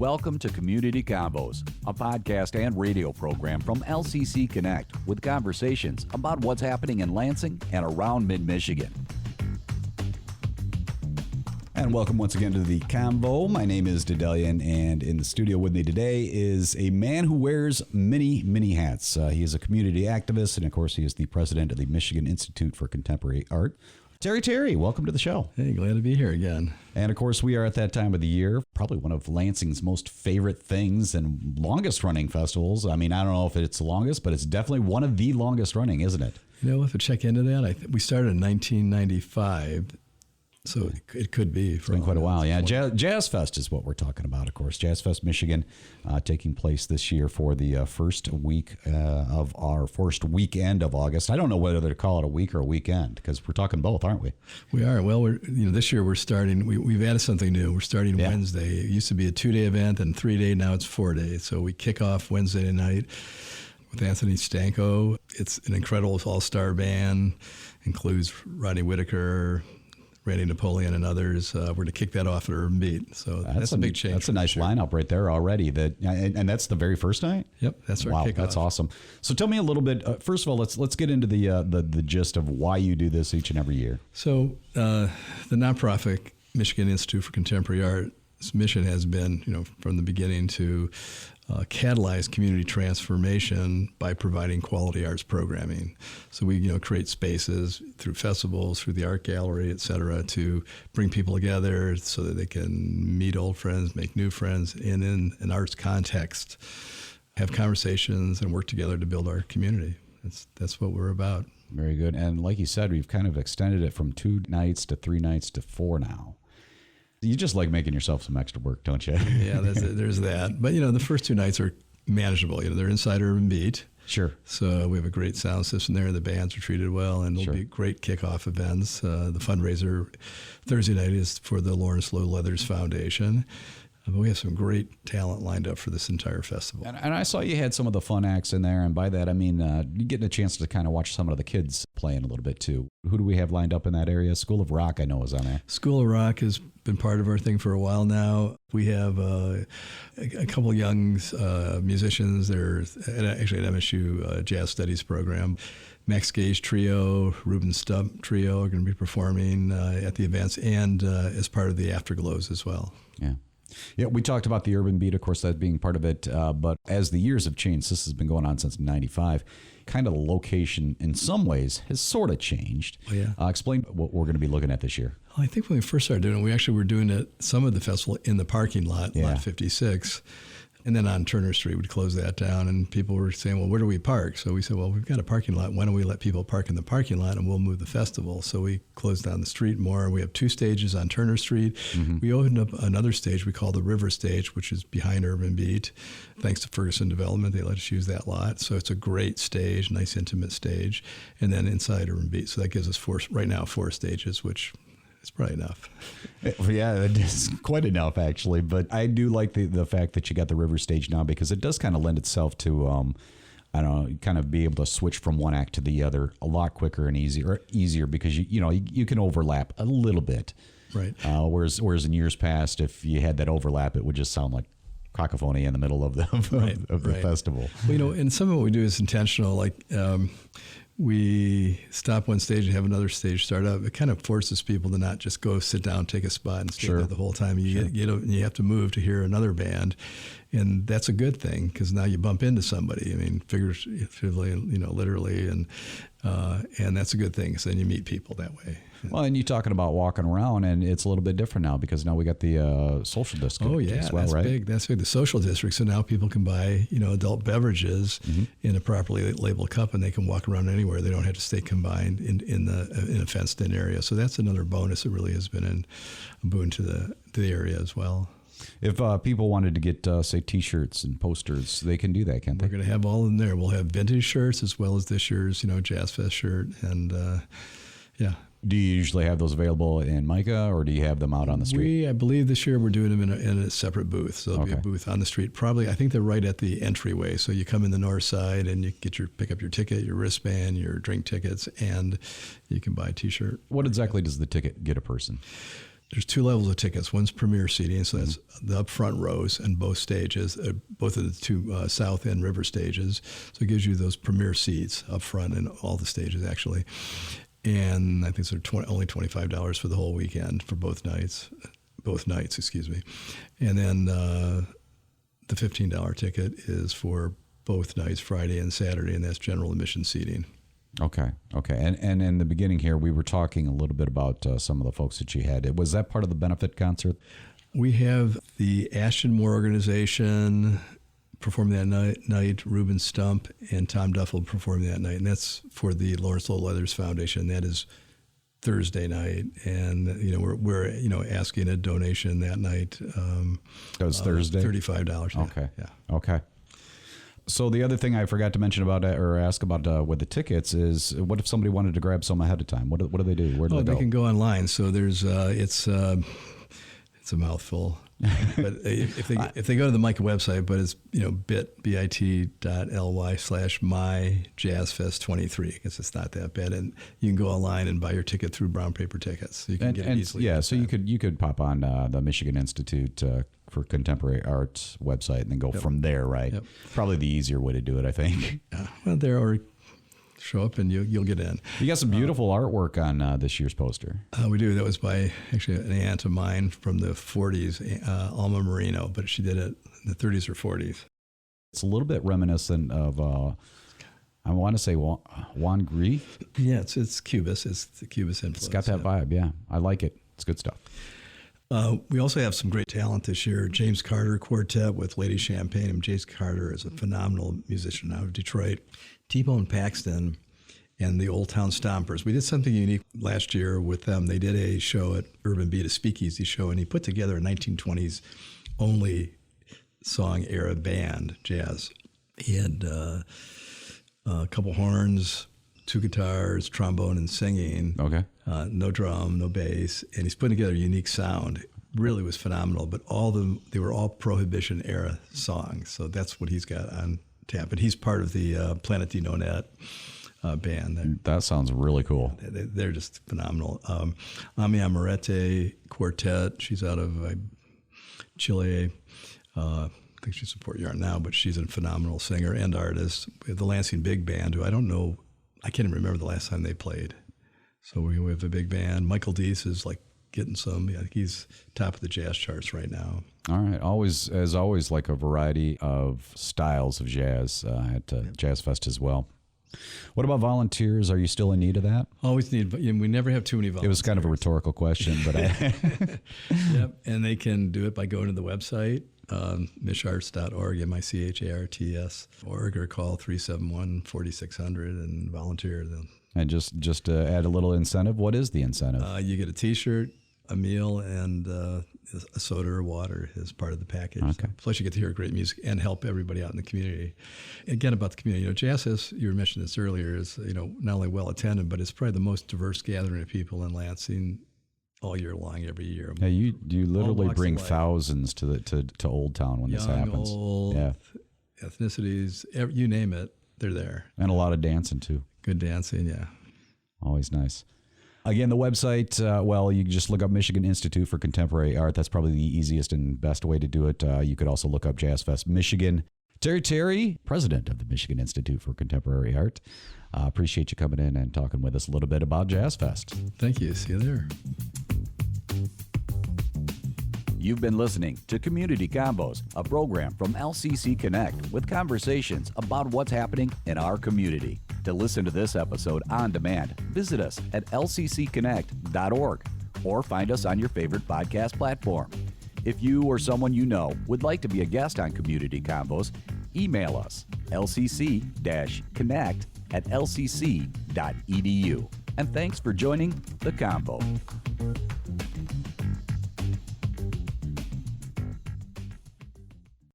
Welcome to Community Convos, a podcast and radio program from LCC Connect with conversations about what's happening in Lansing and around mid-Michigan. And welcome once again to the Convo. My name is Dedelian, and in the studio with me today is a man who wears many hats. He is a community activist, and of course he is the president of the Michigan Institute for Contemporary Art. Terry, welcome to the show. Hey, glad to be here again. And of course, we are at that time of the year, probably one of Lansing's most favorite things and longest running festivals. I mean, I don't know if it's the longest, but it's definitely one of the longest running, isn't it? You know, if I check into that, we started in 1995. So it could be. It's been quite a while, yeah. JazzFest is what we're talking about, of course. JazzFest Michigan taking place this year for the first week of our first weekend of August. I don't know whether to call it a week or a weekend because we're talking both, aren't we? We are. Well, this year we're starting. We've added something new. We're starting Wednesday. It used to be a 2-day event and 3-day. Now it's 4 days. So we kick off Wednesday night with Anthony Stanko. It's an incredible all-star band. Includes Rodney Whitaker, Randy Napoleon, and others. We're going to kick that off at Urban Beat. So that's a big change. That's a nice lineup right there already. And that's the very first night? Yep, that's our kickoff. That's awesome. So tell me a little bit, first of all, let's get into the gist of why you do this each and every year. So the nonprofit Michigan Institute for Contemporary Art's mission has been, from the beginning to catalyze community transformation by providing quality arts programming. So we, create spaces through festivals, through the art gallery, et cetera, to bring people together so that they can meet old friends, make new friends, and in an arts context, have conversations and work together to build our community. That's what we're about. Very good. And like you said, we've kind of extended it from 2 nights to 3 nights to 4 now. You just like making yourself some extra work, don't you? Yeah, there's that. But, the first 2 nights are manageable. They're inside Urban Beat. Sure. So we have a great sound system there. The bands are treated well, and there'll be great kickoff events. The fundraiser Thursday night is for the Lawrence Low Leathers Foundation. But we have some great talent lined up for this entire festival. And I saw you had some of the fun acts in there, and by that I mean you getting a chance to kind of watch some of the kids playing a little bit too. Who do we have lined up in that area? School of Rock, I know, is on there. School of Rock has been part of our thing for a while now. We have a couple of young musicians. They're actually at MSU Jazz Studies program. Max Gage Trio, Ruben Stump Trio are going to be performing at the events and as part of the Afterglows as well. Yeah. Yeah, we talked about the Urban Beat, of course, that being part of it. But as the years have changed, this has been going on since '95. Kind of the location, in some ways, has sort of changed. Oh, yeah. Explain what we're going to be looking at this year. Well, I think when we first started doing it, we actually were doing some of the festival in the parking lot, Lot 56. And then on Turner Street, we'd close that down, and people were saying, well, where do we park? So we said, well, we've got a parking lot. Why don't we let people park in the parking lot, and we'll move the festival? So we closed down the street more. We have 2 stages on Turner Street. Mm-hmm. We opened up another stage we call the River Stage, which is behind Urban Beat. Thanks to Ferguson Development, they let us use that lot. So it's a great stage, nice intimate stage. And then inside Urban Beat. So that gives us 4 stages, which it's probably enough. Yeah, it is quite enough, actually. But I do like the fact that you got the river stage now because it does kind of lend itself to, I don't know, kind of be able to switch from one act to the other a lot quicker and easier because, you can overlap a little bit. Right. Whereas in years past, if you had that overlap, it would just sound like cacophony in the middle of the festival. Well, and some of what we do is intentional, like we stop one stage and have another stage start up. It kind of forces people to not just go sit down, take a spot, and stay there the whole time. You have to move to hear another band, and that's a good thing because now you bump into somebody. I mean, figuratively, literally, and that's a good thing. So then you meet people that way. Well, and you're talking about walking around, and it's a little bit different now because now we got the social district. Oh yeah, as well, that's right? big. That's big. The social district. So now people can buy adult beverages in a properly labeled cup, and they can walk around anywhere. They don't have to stay combined in a fenced-in area. So that's another bonus that really has been a boon to the area as well. If people wanted to get, say, T-shirts and posters, they can do that, can't they? We're going to have all in there. We'll have vintage shirts as well as this year's, JazzFest shirt, and yeah. Do you usually have those available in MICA, or do you have them out on the street? I believe this year we're doing them in a separate booth. So there'll be a booth on the street. Probably, I think they're right at the entryway. So you come in the north side and you pick up your ticket, your wristband, your drink tickets, and you can buy a T-shirt. What exactly does the ticket get a person? There's 2 levels of tickets. One's premier seating, so that's the up front rows and both stages, both of the 2 south and river stages. So it gives you those premier seats up front in all the stages, actually. And I think it's only $25 for the whole weekend for both nights, excuse me. And then the $15 ticket is for both nights, Friday and Saturday, and that's general admission seating. Okay. And in the beginning here, we were talking a little bit about some of the folks that you had. Was that part of the benefit concert? We have the Ashton Moore organization performing that night. Reuben Stump and Tom Duffel performing that night, and that's for the Lawrence Lowell Leathers Foundation. That is Thursday night, and we're asking a donation that night. That was Thursday. $35. Yeah. Okay. Yeah. Okay. So the other thing I forgot to mention about or ask about with the tickets is, what if somebody wanted to grab some ahead of time? What do they do? Where do they go? They can go online. So there's it's a mouthful. But if they go to the MICA website, but it's bit.ly/myjazzfest23. I guess it's not that bad, and you can go online and buy your ticket through brown paper tickets. So you can get it easily. Yeah, so you could pop on the Michigan Institute for Contemporary Arts website and then go from there, right? Yep. Probably the easier way to do it, I think. Well, there or show up and you'll get in. You got some beautiful artwork on this year's poster. We do. That was by actually an aunt of mine from the 40s, Alma Marino, but she did it in the 30s or 40s. It's a little bit reminiscent of, I want to say Juan Gris. Yeah, it's Cubist. It's the Cubist influence. It's got that vibe, yeah. I like it. It's good stuff. We also have some great talent this year. James Carter Quartet with Lady Champagne. And James Carter is a phenomenal musician out of Detroit. T-Bone Paxton and the Old Town Stompers. We did something unique last year with them. They did a show at Urban Beat, a speakeasy show, and he put together a 1920s only song era band, jazz. He had a couple horns, 2 guitars, trombone, and singing. Okay. No drum, no bass, and he's putting together a unique sound. Really was phenomenal, but they were all Prohibition era songs. So that's what he's got on tap. And he's part of the Planet D Nonet band. That sounds really cool. They're just phenomenal. Ami Amarete Quartet. She's out of Chile. I think she's in Port Yarn now, but she's a phenomenal singer and artist. We have the Lansing Big Band, who I can't even remember the last time they played. So we have a big band. Michael Deese is getting some. I think he's top of the jazz charts right now. All right. As always, like a variety of styles of jazz at JazzFest as well. What about volunteers? Are you still in need of that? Always need. We never have too many volunteers. It was kind of a rhetorical question, but Yep. And they can do it by going to the website, misharts.org, MICHARTS.org, or call 371-4600 and volunteer. And just to add a little incentive, what is the incentive? You get a T-shirt, a meal, and a soda or water as part of the package. Okay. Plus, you get to hear great music and help everybody out in the community. Again, about the community, JazzFest, you mentioned this earlier, is not only well attended, but it's probably the most diverse gathering of people in Lansing all year long, every year. Yeah, you literally bring thousands to Old Town when this happens. Old, yeah, ethnicities, you name it, they're there. And a lot of dancing too. Good dancing, yeah. Always nice. Again, the website, you can just look up Michigan Institute for Contemporary Art. That's probably the easiest and best way to do it. You could also look up JazzFest Michigan. Terry, president of the Michigan Institute for Contemporary Art. Appreciate you coming in and talking with us a little bit about JazzFest. Thank you. See you there. You've been listening to Community Convos, a program from LCC Connect with conversations about what's happening in our community. To listen to this episode on demand, visit us at lccconnect.org or find us on your favorite podcast platform. If you or someone you know would like to be a guest on Community Convos, email us lcc-connect@lcc.edu. And thanks for joining the Convo.